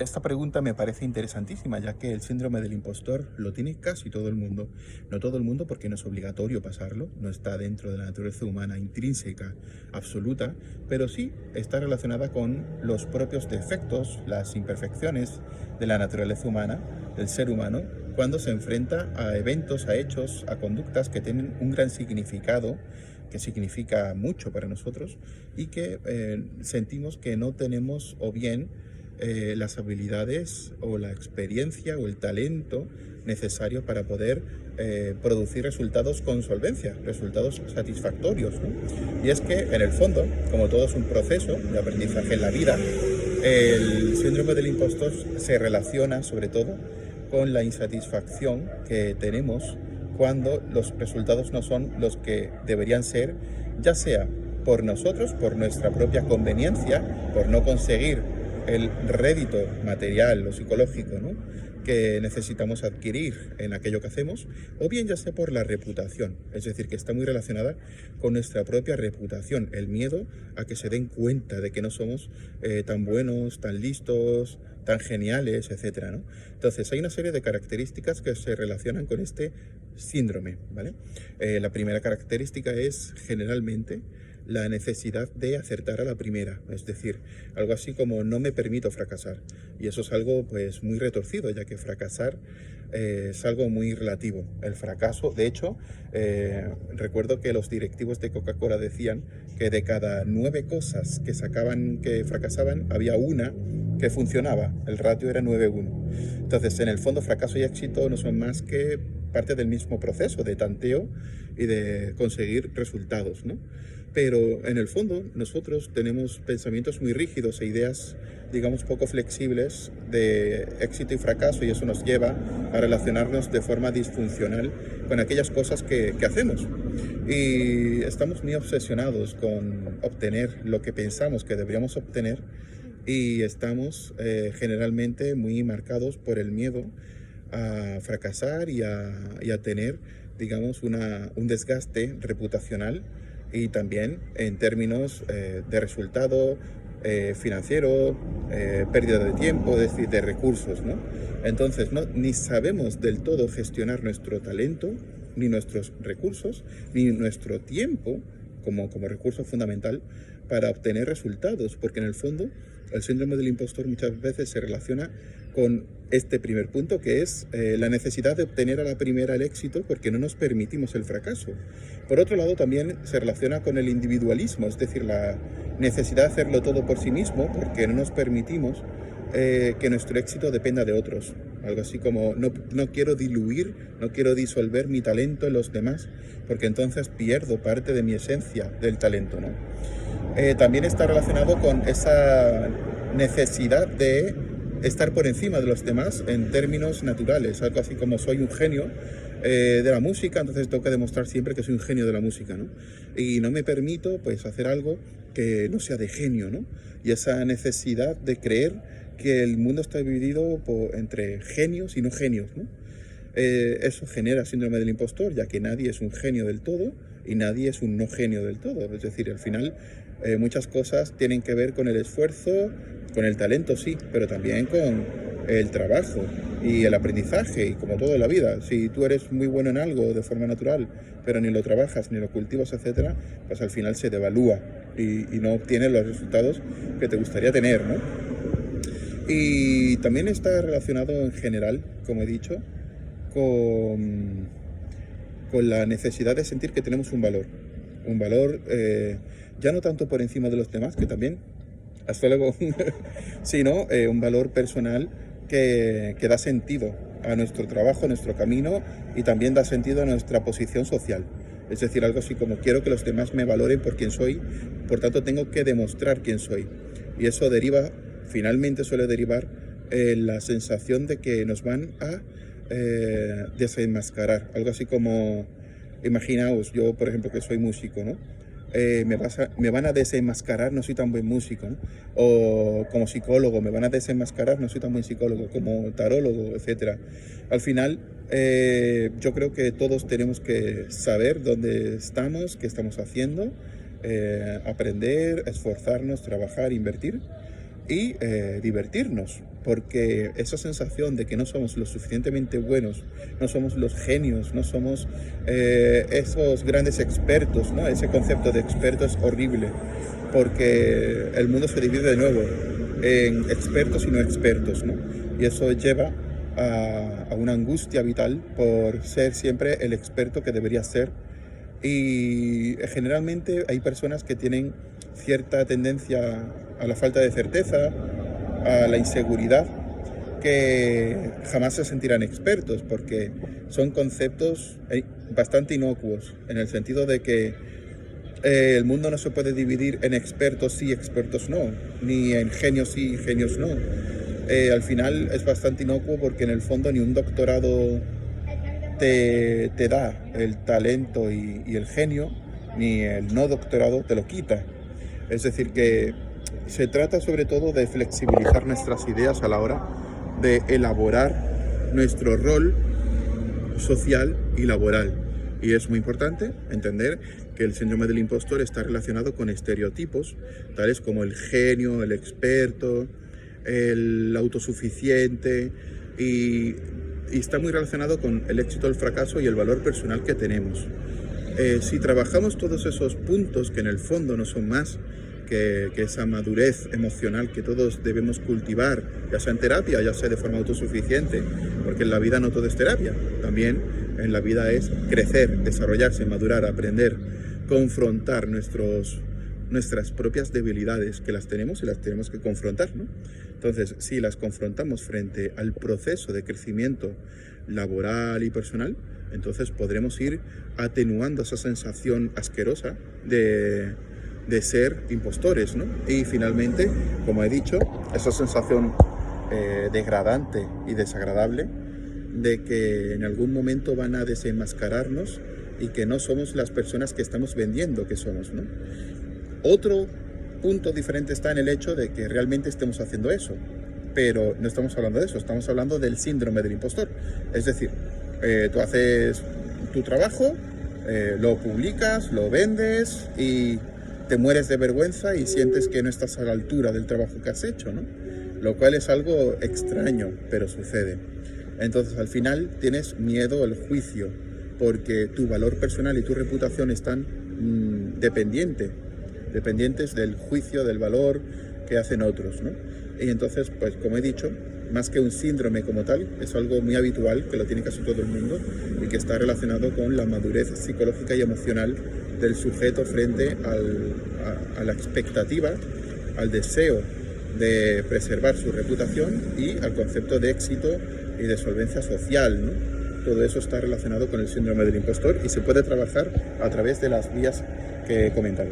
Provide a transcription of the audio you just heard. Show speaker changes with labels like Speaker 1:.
Speaker 1: Esta pregunta me parece interesantísima, ya que el síndrome del impostor lo tiene casi todo el mundo. No todo el mundo porque no es obligatorio pasarlo, no está dentro de la naturaleza humana intrínseca absoluta, pero sí está relacionada con los propios defectos, las imperfecciones de la naturaleza humana, del ser humano, cuando se enfrenta a eventos, a hechos, a conductas que tienen un gran significado, que significa mucho para nosotros y que sentimos que no tenemos o bien las habilidades o la experiencia o el talento necesario para poder producir resultados con solvencia, resultados satisfactorios, ¿no? Y es que en el fondo, como todo es un proceso de aprendizaje en la vida, el síndrome del impostor se relaciona sobre todo con la insatisfacción que tenemos cuando los resultados no son los que deberían ser, ya sea por nosotros, por nuestra propia conveniencia, por no conseguir el rédito material o psicológico, ¿no?, que necesitamos adquirir en aquello que hacemos, o bien ya sea por la reputación, es decir, que está muy relacionada con nuestra propia reputación, el miedo a que se den cuenta de que no somos tan buenos, tan listos, tan geniales, etcétera, ¿no? Entonces, hay una serie de características que se relacionan con este síndrome, ¿vale? La primera característica es generalmente la necesidad de acertar a la primera, es decir, algo así como no me permito fracasar. Y eso es algo pues muy retorcido, ya que fracasar es algo muy relativo. El fracaso, de hecho, recuerdo que los directivos de Coca-Cola decían que de cada 9 cosas que sacaban que fracasaban, había una que funcionaba. El ratio era 9:1. Entonces, en el fondo, fracaso y éxito no son más que parte del mismo proceso de tanteo y de conseguir resultados, ¿no? Pero en el fondo nosotros tenemos pensamientos muy rígidos e ideas, digamos, poco flexibles de éxito y fracaso, y eso nos lleva a relacionarnos de forma disfuncional con aquellas cosas que hacemos. Y estamos muy obsesionados con obtener lo que pensamos que deberíamos obtener, y estamos generalmente muy marcados por el miedo a fracasar y a tener, digamos, un desgaste reputacional y también en términos de resultado financiero, pérdida de tiempo, es decir, de recursos, ¿no? Entonces, ni sabemos del todo gestionar nuestro talento, ni nuestros recursos, ni nuestro tiempo como recurso fundamental para obtener resultados, porque en el fondo el síndrome del impostor muchas veces se relaciona con este primer punto, que es la necesidad de obtener a la primera el éxito, porque no nos permitimos el fracaso. Por otro lado, también se relaciona con el individualismo, es decir, la necesidad de hacerlo todo por sí mismo, porque no nos permitimos que nuestro éxito dependa de otros. Algo así como no quiero diluir, no quiero disolver mi talento en los demás, porque entonces pierdo parte de mi esencia del talento, ¿no? También está relacionado con esa necesidad de estar por encima de los demás en términos naturales, algo así como soy un genio de la música, entonces tengo que demostrar siempre que soy un genio de la música, ¿no? Y no me permito pues hacer algo que no sea de genio, ¿no? Y esa necesidad de creer que el mundo está dividido entre genios y no genios, ¿no? Eso genera síndrome del impostor, ya que nadie es un genio del todo y nadie es un no genio del todo. Es decir, al final muchas cosas tienen que ver con el esfuerzo, con el talento, sí, pero también con el trabajo y el aprendizaje, y como todo en la vida. Si tú eres muy bueno en algo de forma natural, pero ni lo trabajas, ni lo cultivas, etcétera, pues al final se devalúa y no obtienes los resultados que te gustaría tener, ¿no? Y también está relacionado en general, como he dicho, con la necesidad de sentir que tenemos un valor ya no tanto por encima de los demás, que también, hasta luego, sino un valor personal que da sentido a nuestro trabajo, a nuestro camino, y también da sentido a nuestra posición social. Es decir, algo así como quiero que los demás me valoren por quién soy, por tanto tengo que demostrar quién soy. Y eso finalmente suele derivar la sensación de que nos van a desenmascarar. Algo así como, imaginaos, yo por ejemplo que soy músico, ¿no? Me van a desenmascarar, no soy tan buen músico, ¿no? O como psicólogo, me van a desenmascarar, no soy tan buen psicólogo, como tarólogo, etcétera. Al final, yo creo que todos tenemos que saber dónde estamos, qué estamos haciendo, aprender, esforzarnos, trabajar, invertir, y divertirnos, porque esa sensación de que no somos lo suficientemente buenos, no somos los genios, no somos esos grandes expertos, ¿no? Ese concepto de experto es horrible, porque el mundo se divide de nuevo en expertos y no expertos, ¿no? Y eso lleva a una angustia vital por ser siempre el experto que debería ser. Y generalmente hay personas que tienen cierta tendencia a la falta de certeza, a la inseguridad, que jamás se sentirán expertos, porque son conceptos bastante inocuos, en el sentido de que el mundo no se puede dividir en expertos sí, expertos no, ni en genios sí, genios no. Al final es bastante inocuo, porque en el fondo ni un doctorado te da el talento y el genio, ni el no doctorado te lo quita. Es decir, que se trata sobre todo de flexibilizar nuestras ideas a la hora de elaborar nuestro rol social y laboral. Y es muy importante entender que el síndrome del impostor está relacionado con estereotipos, tales como el genio, el experto, el autosuficiente, y está muy relacionado con el éxito, el fracaso y el valor personal que tenemos. Si trabajamos todos esos puntos, que en el fondo no son más que esa madurez emocional que todos debemos cultivar, ya sea en terapia, ya sea de forma autosuficiente, porque en la vida no todo es terapia, también en la vida es crecer, desarrollarse, madurar, aprender, confrontar nuestras propias debilidades, que las tenemos y las tenemos que confrontar, ¿no? Entonces, si las confrontamos frente al proceso de crecimiento laboral y personal, entonces podremos ir atenuando esa sensación asquerosa de ser impostores, ¿no? Y finalmente, como he dicho, esa sensación degradante y desagradable de que en algún momento van a desenmascararnos y que no somos las personas que estamos vendiendo que somos, ¿no? Otro punto diferente está en el hecho de que realmente estemos haciendo eso, pero no estamos hablando de eso, estamos hablando del síndrome del impostor. Es decir, tú haces tu trabajo, lo publicas, lo vendes y te mueres de vergüenza y sientes que no estás a la altura del trabajo que has hecho, ¿no? Lo cual es algo extraño, pero sucede. Entonces, al final tienes miedo al juicio, porque tu valor personal y tu reputación están dependientes del juicio, del valor que hacen otros, ¿no? Y entonces, pues como he dicho, más que un síndrome como tal, es algo muy habitual, que lo tiene casi todo el mundo y que está relacionado con la madurez psicológica y emocional del sujeto frente a la expectativa, al deseo de preservar su reputación y al concepto de éxito y de solvencia social, ¿no? Todo eso está relacionado con el síndrome del impostor y se puede trabajar a través de las vías que he comentado.